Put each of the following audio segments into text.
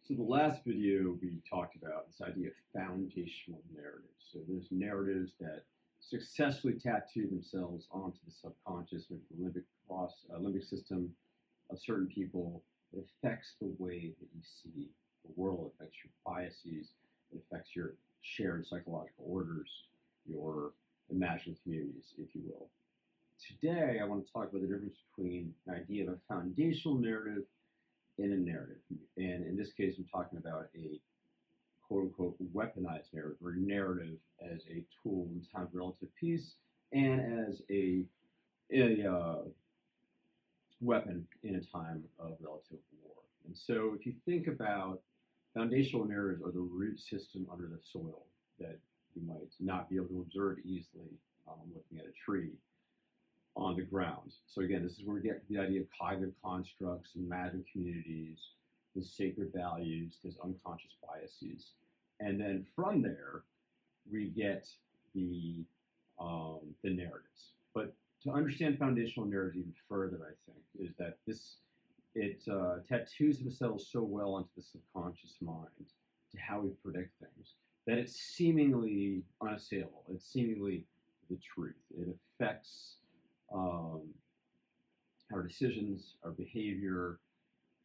So the last video we talked about this idea of foundational narratives. So there's narratives that successfully tattoo themselves onto the subconscious or the limbic system of certain people. It affects the way that you see the world, it affects your biases, it affects your shared psychological orders, your imagined communities, if you will. Today, I want to talk about the difference between an idea of a foundational narrative in a narrative. And in this case, I'm talking about a quote unquote weaponized narrative or narrative as a tool in time of relative peace and as a weapon in a time of relative war. And so if you think about foundational narratives are the root system under the soil that you might not be able to observe easily looking at a tree on the ground. So again, this is where we get the idea of cognitive constructs, imagined communities, the sacred values, those unconscious biases. And then from there, we get the narratives. But to understand foundational narratives even further, I think, is that it tattoos themselves so well onto the subconscious mind to how we predict things that it's seemingly unassailable. It's seemingly the truth. It affects our decisions, our behavior.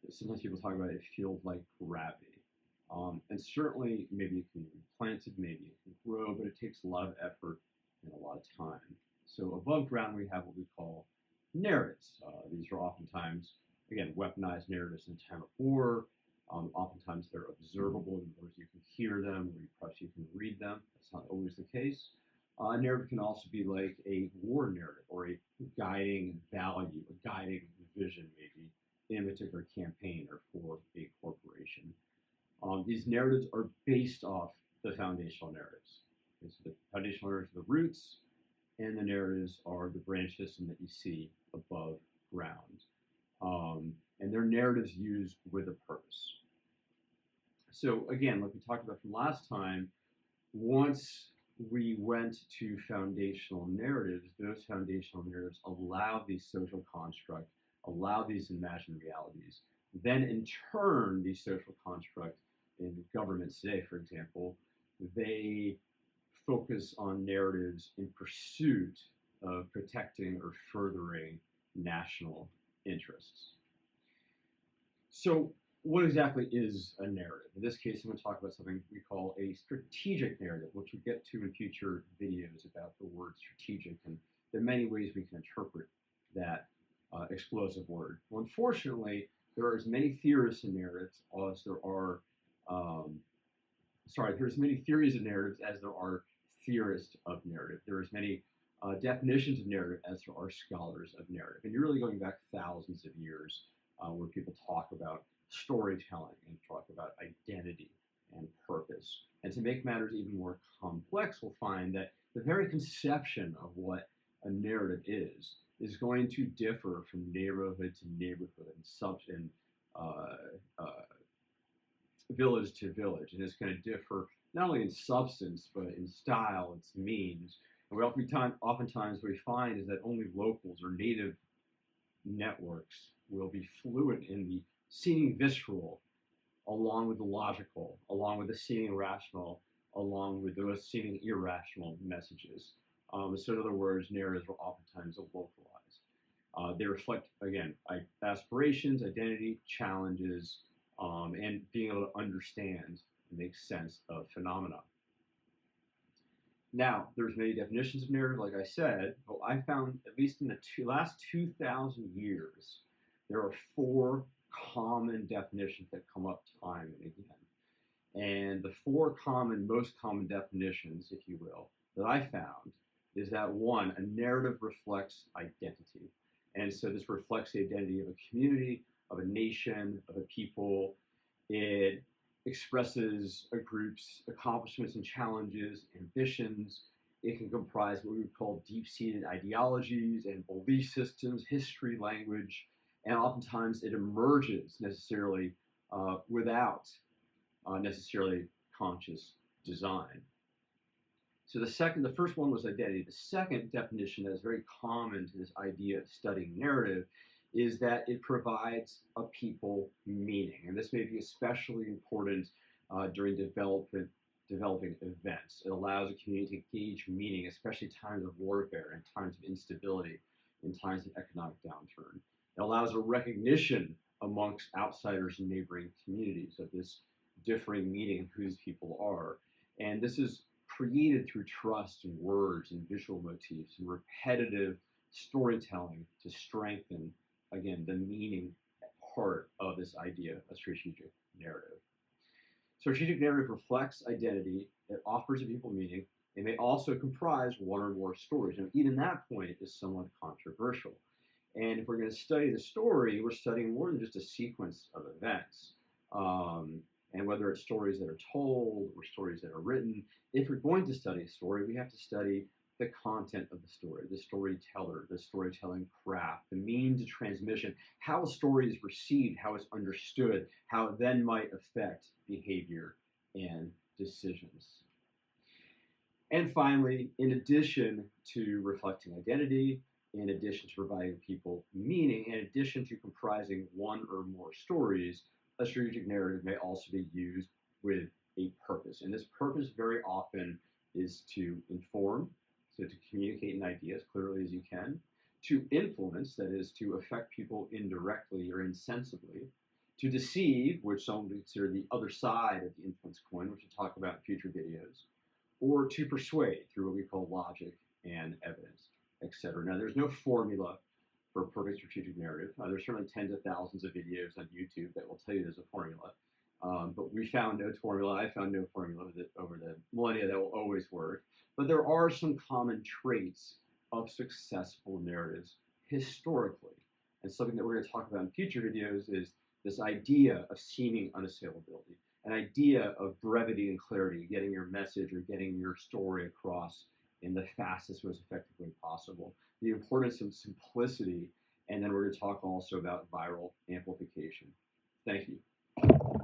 Sometimes people talk about it feels like gravity. And certainly, maybe it can be planted, maybe it can grow, but it takes a lot of effort and a lot of time. So above ground, we have what we call narratives. These are oftentimes, again, weaponized narratives in time of war. Oftentimes, they're observable, in other words, you can hear them, or perhaps you can read them. That's not always the case. A narrative can also be like a war narrative or a guiding value, a guiding vision, maybe, in a particular campaign or for a corporation. These narratives are based off the foundational narratives. Okay, so the foundational narratives are the roots, and the narratives are the branch system that you see above ground. And they're narratives used with a purpose. So again, like we talked about from last time, once we went to foundational narratives, those foundational narratives allow these social constructs, allow these imagined realities. Then in turn, these social constructs in governments today, for example, they focus on narratives in pursuit of protecting or furthering national interests. So what exactly is a narrative? In this case, I'm going to talk about something we call a strategic narrative, which we'll get to in future videos about the word strategic, and there are many ways we can interpret that explosive word. Well, unfortunately, there are as many theorists in narratives as there are, there's as many theories of narratives as there are theorists of narrative. There are as many definitions of narrative as there are scholars of narrative. And you're really going back thousands of years where people talk about storytelling and talk about identity and purpose. And to make matters even more complex, we'll find that the very conception of what a narrative is going to differ from neighborhood to neighborhood and village to village. And it's going to differ not only in substance, but in style, its means. And oftentimes what we find is that only locals or native networks will be fluent in the seeming visceral, along with the logical, along with the seeming rational, along with those seeming irrational messages. So in other words, narratives are oftentimes localized. They reflect, again, aspirations, identity, challenges, and being able to understand and make sense of phenomena. Now, there's many definitions of narrative, like I said, but I found, at least in the last 2,000 years, there are four common definitions that come up time and again. And the four most common definitions, if you will, that I found is that one, a narrative reflects identity. And so this reflects the identity of a community, of a nation, of a people. It expresses a group's accomplishments and challenges, ambitions. It can comprise what we would call deep-seated ideologies and belief systems, history, language, and oftentimes it emerges necessarily without necessarily conscious design. So the first one was identity. The second definition that is very common to this idea of studying narrative is that it provides a people meaning. And this may be especially important during developing events. It allows a community to gauge meaning, especially times of warfare and times of instability, in times of economic downturn. It allows a recognition amongst outsiders and neighboring communities of this differing meaning of who these people are. And this is created through trust and words and visual motifs and repetitive storytelling to strengthen, again, the meaning part of this idea of strategic narrative. Strategic narrative reflects identity, it offers a people meaning, it may also comprise one or more stories. Now, even that point is somewhat controversial. And if we're going to study the story, we're studying more than just a sequence of events. And whether it's stories that are told or stories that are written, if we're going to study a story, we have to study the content of the story, the storyteller, the storytelling craft, the means of transmission, how a story is received, how it's understood, how it then might affect behavior and decisions. And finally, in addition to reflecting identity, in addition to providing people meaning, in addition to comprising one or more stories, a strategic narrative may also be used with a purpose. And this purpose very often is to inform, so to communicate an idea as clearly as you can, to influence, that is, to affect people indirectly or insensibly, to deceive, which some would consider the other side of the influence coin, which we'll talk about in future videos, or to persuade through what we call logic and evidence, etc. Now, there's no formula for a perfect strategic narrative. There's certainly tens of thousands of videos on YouTube that will tell you there's a formula. But we found no formula. I found no formula over the millennia that will always work. But there are some common traits of successful narratives historically. And something that we're going to talk about in future videos is this idea of seeming unassailability, an idea of brevity and clarity, getting your message or getting your story across in the fastest, most effective way possible, the importance of simplicity, and then we're going to talk also about viral amplification. Thank you.